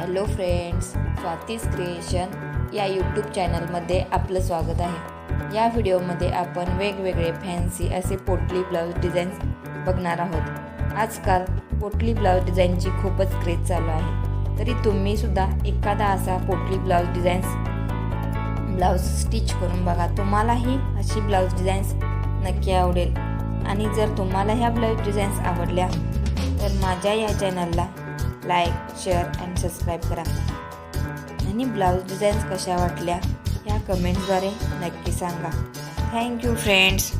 Hello friends, Swati's creation या YouTube चॅनलमध्ये आपलं स्वागत आहे। या व्हिडिओमध्ये आपण वेगवेगळे फॅन्सी असे पोटली ब्लाउज डिझाईन्स बघणार आहोत। आजकाल पोटली ब्लाउज डिझाईनची खूपच क्रेज चालू आहे, तरी तुम्ही सुद्धा एखादा असा पोटली ब्लाउज स्टिच करून बघा। तुम्हालाही अशी ब्लाउज डिझाईन्स नक्की आवडेल। आणि जर तुम्हाला ह्या ब्लाउज डिझाईन्स आवडल्या तर माझ्या या चॅनलला लाईक, शेअर अँड सबस्क्राईब करा। आणि ब्लाउज डिझाईन्स कशा वाटल्या ह्या कमेंट्सद्वारे नक्की सांगा। Thank you friends.